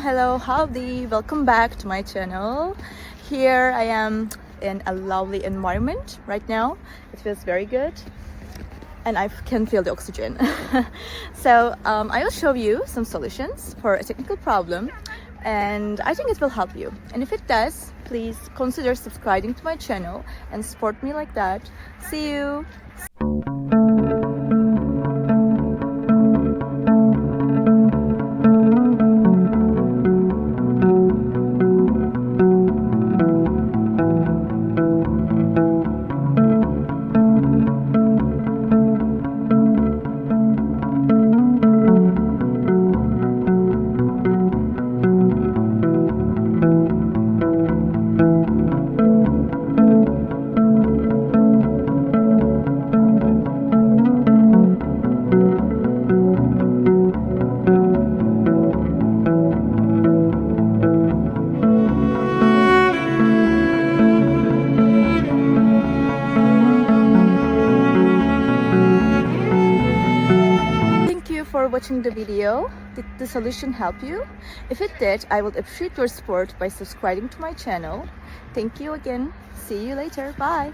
Hello, howdy, welcome back to my channel. Here I am in a lovely environment right now. It feels very good and I can feel the oxygen. So I will show you some solutions for a technical problem, and I think it will help you. And if it does, please consider subscribing to my channel and support me like that. See you. For watching the video. Did the solution help you? If it did, I would appreciate your support by subscribing to my channel. Thank you again. See you later. Bye.